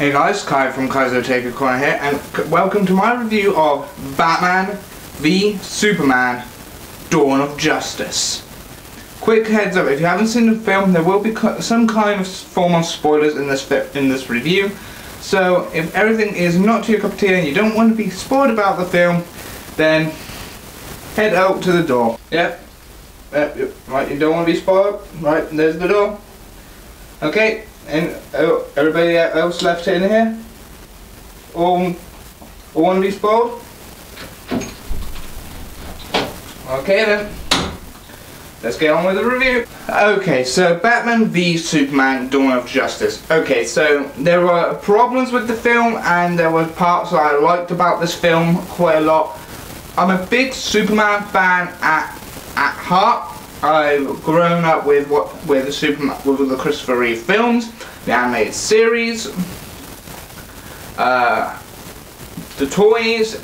Hey guys, Kai from Kai's Take Corner here, and welcome to my review of Batman v Superman Dawn of Justice. Quick heads up, if you haven't seen the film, there will be some kind of form of spoilers in this review. So if everything is not to your cup of tea and you don't want to be spoiled about the film, then head out to the door. Yep. Right, you don't want to be spoiled? Right, there's the door. Okay. And everybody else left in here? All want to be spoiled? Okay then, let's get on with the review. Okay, so Batman v Superman Dawn of Justice. Okay, so there were problems with the film and there were parts that I liked about this film quite a lot. I'm a big Superman fan at heart. I've grown up with the Christopher Reeve films, the animated series, the toys,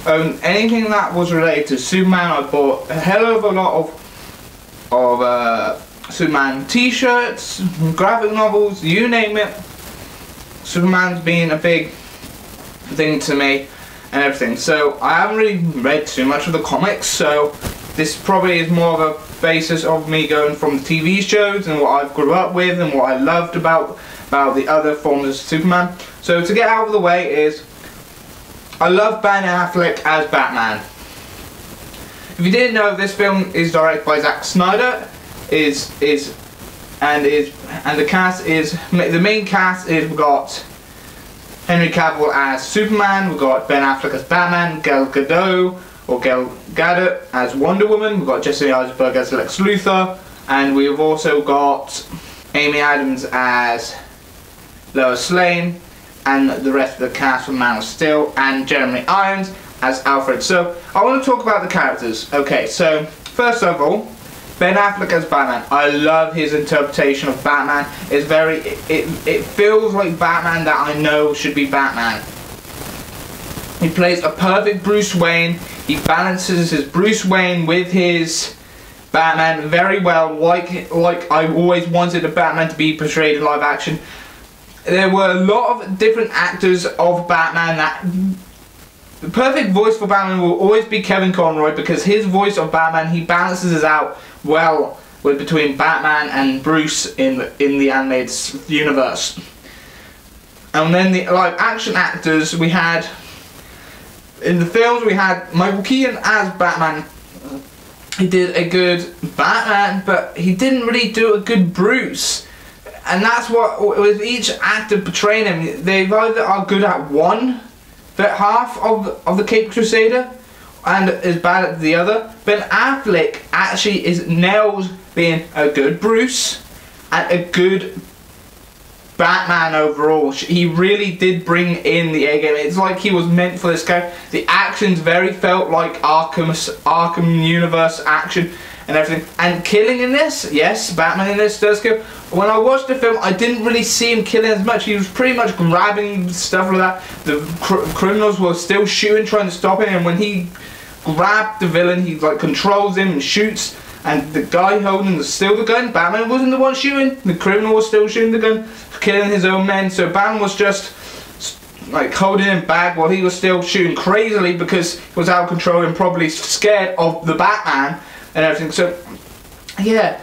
anything that was related to Superman. I bought a hell of a lot of Superman t-shirts, graphic novels, you name it. Superman's been a big thing to me and everything. So I haven't really read too much of the comics, so this probably is more of a basis of me going from the TV shows and what I grew up with and what I loved about the other forms of Superman. So to get out of the way is, I love Ben Affleck as Batman. If you didn't know, this film is directed by Zack Snyder. The cast is, the main cast is, we've got Henry Cavill as Superman, we've got Ben Affleck as Batman, Gal Gadot as Wonder Woman, we've got Jesse Eisenberg as Lex Luthor, and we've also got Amy Adams as Lois Lane, and the rest of the cast from Man of Steel, and Jeremy Irons as Alfred. So I want to talk about the characters. Okay, so first of all, Ben Affleck as Batman. I love his interpretation of Batman. It's it feels like Batman that I know should be Batman. He plays a perfect Bruce Wayne. He balances his Bruce Wayne with his Batman very well, like I always wanted a Batman to be portrayed in live action. There were a lot of different actors of Batman that... The perfect voice for Batman will always be Kevin Conroy, because his voice of Batman, he balances it out well between Batman and Bruce in the animated universe. And then the live action actors, we had... In the films we had Michael Keaton as Batman. He did a good Batman, but he didn't really do a good Bruce. And that's what, with each actor portraying him, they either are good at one half of the Caped Crusader and is bad at the other. Ben Affleck actually nails being a good Bruce and a good Batman overall. He really did bring in the A game. It's like he was meant for this character. The actions felt like Arkham universe action and everything. And killing in this, yes, Batman in this does kill. When I watched the film, I didn't really see him killing as much. He was pretty much grabbing stuff like that. The criminals were still shooting, trying to stop him, and when he grabbed the villain, he like controls him and shoots. And the guy holding the gun, Batman wasn't the one shooting. The criminal was still shooting the gun, killing his own men. So Batman was just like holding him back while he was still shooting crazily because he was out of control and probably scared of the Batman and everything. So yeah,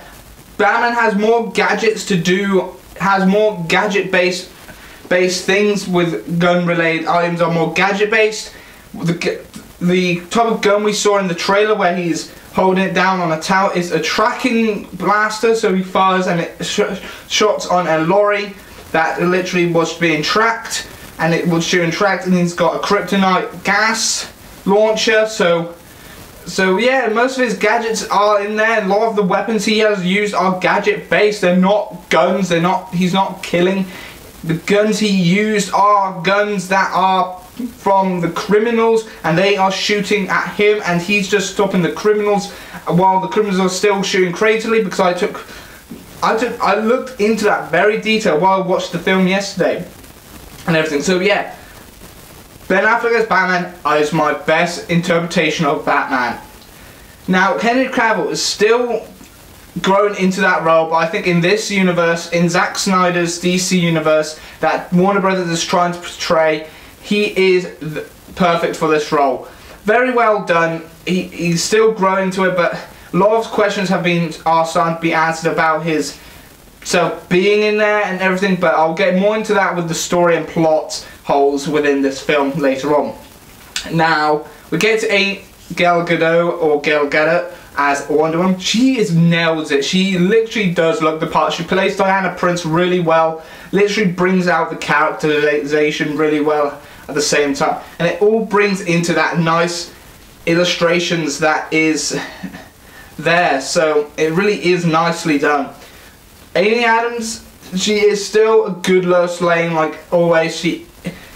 Batman has more gadgets to do, has more gadget based things with gun related items are more gadget based. The type of gun we saw in the trailer where he's holding it down on a tower is a tracking blaster, so he fires and it shots on a lorry that literally was being tracked, and it was shooting tracked, and he's got a kryptonite gas launcher. So yeah, most of his gadgets are in there. A lot of the weapons he has used are gadget based. They're not guns. He's not killing. The guns he used are guns that are from the criminals, and they are shooting at him, and he's just stopping the criminals while the criminals are still shooting crazily. Because I looked into that very detail while I watched the film yesterday and everything. So yeah, Ben Affleck as Batman is my best interpretation of Batman. Now Henry Cavill is still grown into that role, but I think in this universe, in Zack Snyder's DC universe that Warner Brothers is trying to portray, he is perfect for this role. Very well done. He's still growing to it, but a lot of questions are starting to be answered about his self being in there and everything, but I'll get more into that with the story and plot holes within this film later on. Now, we get to Gal Gadot as Wonder Woman. She nails it. She literally does look the part. She plays Diana Prince really well, literally brings out the characterization really well at the same time, and it all brings into that nice illustrations that is there, so it really is nicely done. Amy Adams, she is still a good Lois Lane, like always.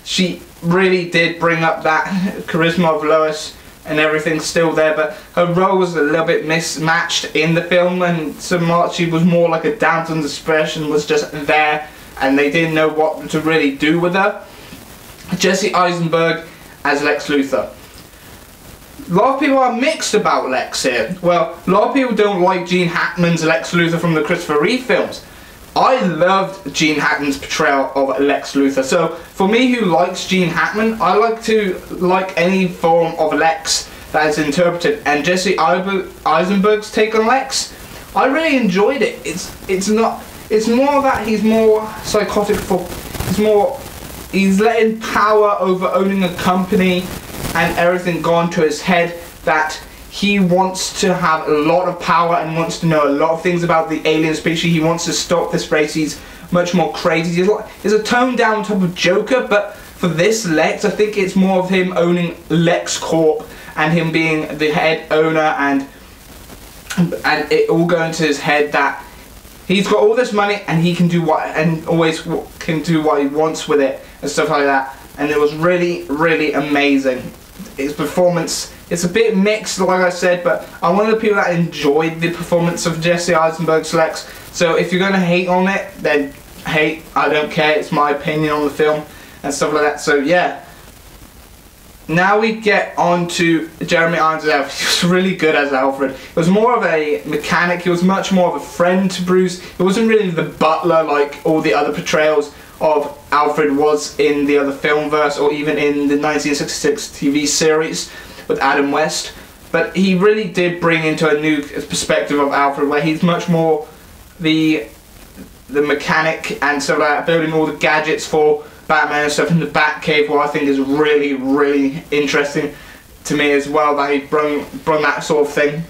She really did bring up that charisma of Lois and everything still there, but her role was a little bit mismatched in the film, and so much she was more like a Downton expression was just there, and they didn't know what to really do with her. Jesse Eisenberg as Lex Luthor. A lot of people are mixed about Lex here. Well, a lot of people don't like Gene Hackman's Lex Luthor from the Christopher Reeve films. I loved Gene Hackman's portrayal of Lex Luthor. So, for me who likes Gene Hackman, I like any form of Lex that is interpreted. And Jesse Eisenberg's take on Lex, I really enjoyed it. It's more that he's more psychotic. He's letting power over owning a company and everything gone to his head, that he wants to have a lot of power and wants to know a lot of things about the alien species. He wants to stop this race. He's much more crazy. He's a toned down type of Joker, but for this Lex, I think it's more of him owning Lex Corp and him being the head owner, and it all going to his head that he's got all this money and he can do always can do what he wants with it and stuff like that. And it was really, really amazing. His performance, it's a bit mixed, like I said, but I'm one of the people that enjoyed the performance of Jesse Eisenberg's Lex. So if you're going to hate on it, then hate. I don't care. It's my opinion on the film and stuff like that. So yeah. Now we get on to Jeremy Irons as Alfred. He was really good as Alfred. He was more of a mechanic. He was much more of a friend to Bruce. He wasn't really the butler like all the other portrayals of Alfred was in the other film verse, or even in the 1966 TV series with Adam West. But he really did bring into a new perspective of Alfred, where he's much more the mechanic and stuff like that, building all the gadgets for Batman and stuff in the Batcave, what I think is really, really interesting to me as well, that he brought that sort of thing,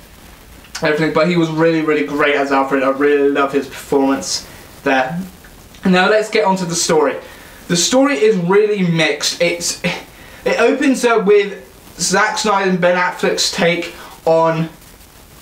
everything. But he was really, really great as Alfred. I really love his performance there. Now let's get on to the story. The story is really mixed. It opens up with Zack Snyder and Ben Affleck's take on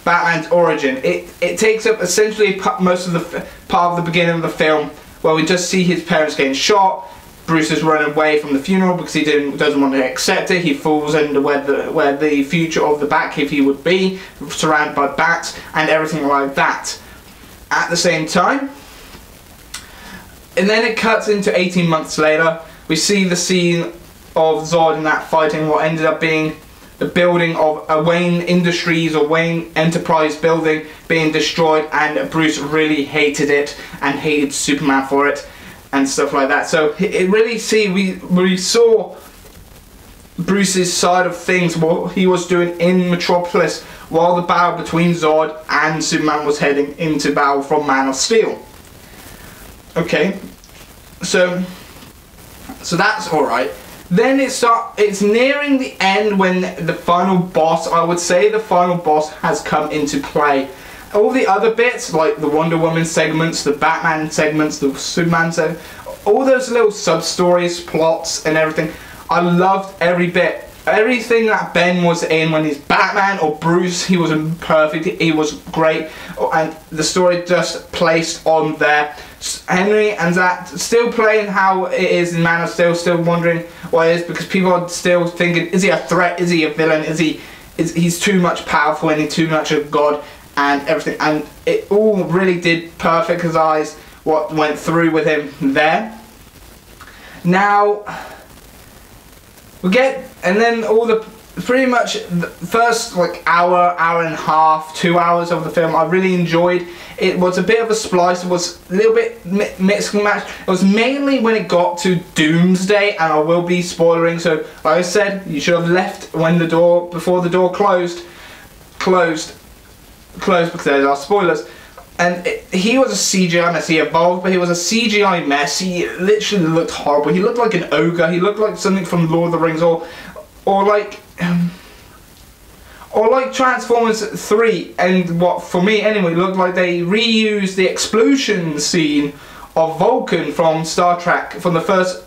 Batman's origin. It takes up essentially most of the part of the beginning of the film, where we just see his parents getting shot. Bruce is running away from the funeral because he doesn't want to accept it. He falls into where the future of the Batcave he would be, surrounded by bats and everything like that. At the same time, and then it cuts into 18 months later. We see the scene of Zod in that fighting what ended up being the building of a Wayne Industries or Wayne Enterprise building being destroyed, and Bruce really hated it and hated Superman for it and stuff like that. So it really we saw Bruce's side of things, what he was doing in Metropolis while the battle between Zod and Superman was heading into battle from Man of Steel. Okay, so that's alright. Then it's nearing the end when the final boss, I would say the final boss has come into play. All the other bits, like the Wonder Woman segments, the Batman segments, the Superman segments, all those little sub-stories, plots and everything, I loved every bit. Everything that Ben was in when he's Batman or Bruce, he was perfect, he was great, and the story just placed on there. Henry and Zach still playing how it is in Man of Steel, still wondering what it is, because people are still thinking, is he a threat, is he a villain, he's too much powerful and he's too much of God and everything, and it all really did perfect his eyes what went through with him there. Now we get, and then all the pretty much the first like hour and a half, 2 hours of the film I really enjoyed. It was a bit of a splice, it was a little bit mix and match. It was mainly when it got to Doomsday, and I will be spoiling, so like I said, you should have left when the door, before the door closed because there are spoilers. And he was a CGI mess. He evolved, but he was a CGI mess. He literally looked horrible. He looked like an ogre. He looked like something from Lord of the Rings, or like Transformers 3. And what, for me anyway, looked like they reused the explosion scene of Vulcan from Star Trek, from the first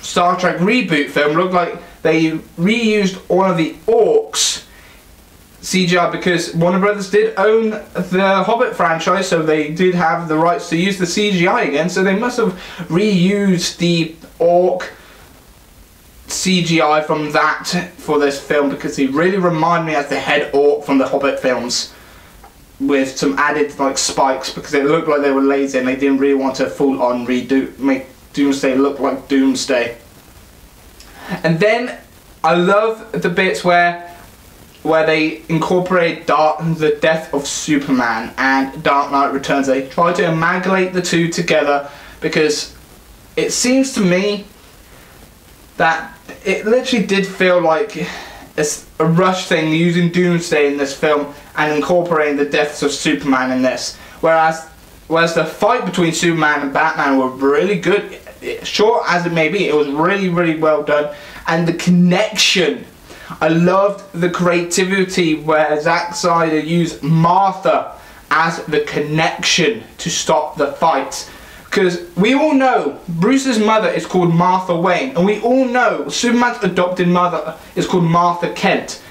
Star Trek reboot film. Looked like they reused all of the orcs CGI, because Warner Brothers did own the Hobbit franchise, so they did have the rights to use the CGI again, so they must have reused the orc CGI from that for this film, because he really reminded me as the head orc from the Hobbit films, with some added like spikes, because it looked like they were lazy and they didn't really want to full on make Doomsday look like Doomsday. And then I love the bits where they incorporate the death of Superman and Dark Knight Returns. They try to amalgamate the two together, because it seems to me that it literally did feel like it's a rush thing using Doomsday in this film and incorporating the deaths of Superman in this. Whereas the fight between Superman and Batman were really good. Short as it may be, it was really, really well done. And the connection, I loved the creativity where Zack Snyder used Martha as the connection to stop the fight. Because we all know Bruce's mother is called Martha Wayne, and we all know Superman's adopted mother is called Martha Kent.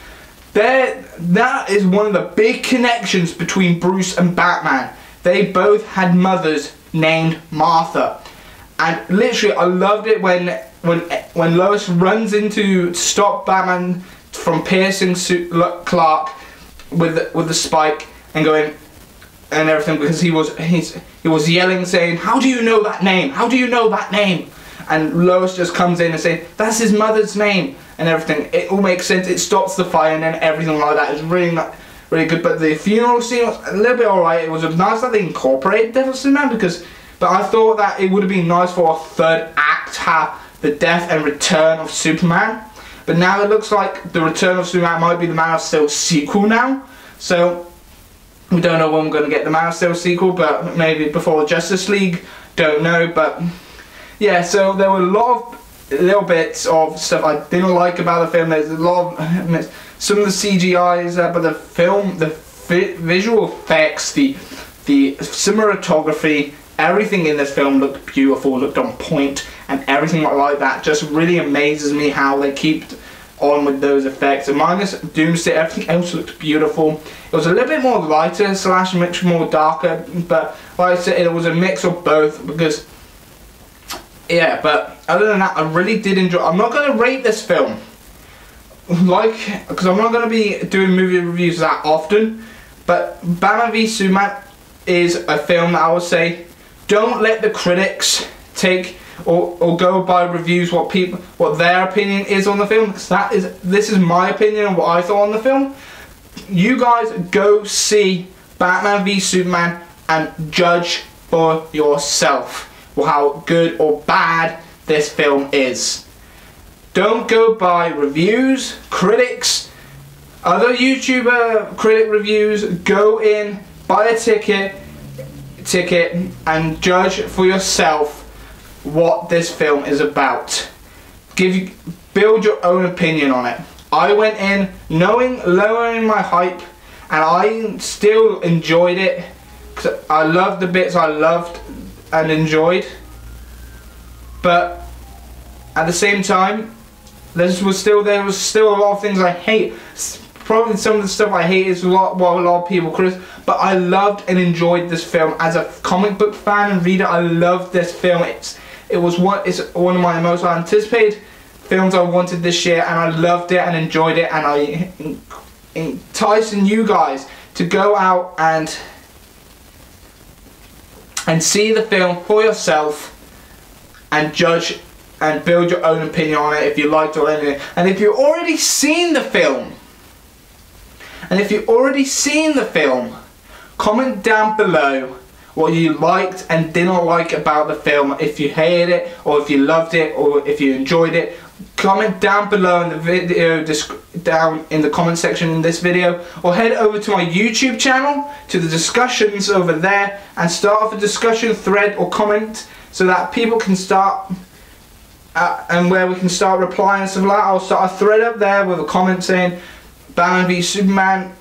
That is one of the big connections between Bruce and Batman. They both had mothers named Martha. And literally, I loved it when Lois runs in to stop Batman from piercing Clark with the spike and going and everything, because he was yelling, saying, "How do you know that name? How do you know that name?" And Lois just comes in and says, "That's his mother's name," and everything. It all makes sense. It stops the fire, and then everything like that is really good. But the funeral scene was a little bit alright. It was nice that they incorporated Death of Superman, but I thought that it would have been nice for a third act to have the death and return of Superman. But now it looks like the Return of Superman might be the Man of Steel sequel now. So we don't know when we're going to get the Man of Steel sequel, but maybe before Justice League. Don't know. But yeah, so there were a lot of little bits of stuff I didn't like about the film. There's a lot of some of the CGI's, but the film, the visual effects, the cinematography, everything in this film looked beautiful, looked on point, and everything like that just really amazes me how they keep on with those effects. And minus Doomsday, everything else looked beautiful. It was a little bit more lighter / much more darker, but like I said, it was a mix of both, because yeah, but other than that, I really did enjoy. I'm not going to rate this film, because I'm not going to be doing movie reviews that often, but Batman v Superman is a film that I would say, don't let the critics take or go by reviews what their opinion is on the film, because this is my opinion on what I thought on the film. You guys go see Batman v Superman and judge for yourself how good or bad this film is. Don't go by reviews, critics, other YouTuber critic reviews. Go in, buy a ticket and judge for yourself what this film is about. Build your own opinion on it. I went in lowering my hype, and I still enjoyed it, because I loved the bits I loved and enjoyed, but at the same time there was still a lot of things I hate. Probably some of the stuff I hate is what a lot of people criticize, but I loved and enjoyed this film. As a comic book fan and reader, I loved this film. It's one of my most anticipated films I wanted this year, and I loved it and enjoyed it, and I enticing you guys to go out and see the film for yourself and judge and build your own opinion on it if you liked or anything. And if you've already seen the film, comment down below what you liked and didn't like about the film. If you hated it, or if you loved it, or if you enjoyed it, comment down below in the video, down in the comment section in this video, or head over to my YouTube channel, to the discussions over there, and start off a discussion thread or comment so that people can start and where we can start replying and stuff like that. I'll start a thread up there with a comment saying Batman v Superman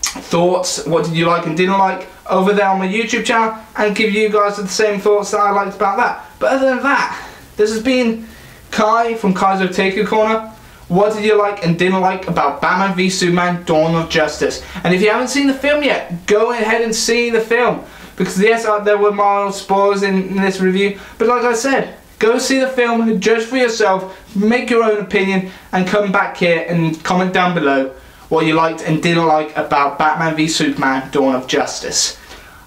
thoughts, what did you like and didn't like, over there on my YouTube channel, and give you guys the same thoughts that I liked about that. But other than that, this has been Kai from Kai's Otaku Corner. What did you like and didn't like about Batman v Superman Dawn of Justice? And if you haven't seen the film yet, go ahead and see the film, because yes, there were mild spoilers in this review, but like I said, go see the film, judge for yourself, make your own opinion, and come back here and comment down below what you liked and didn't like about Batman v Superman Dawn of Justice.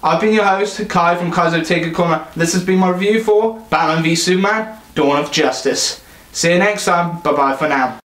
I've been your host, Kai from Kai's Otaku Corner. This has been my review for Batman v Superman Dawn of Justice. See you next time. Bye bye for now.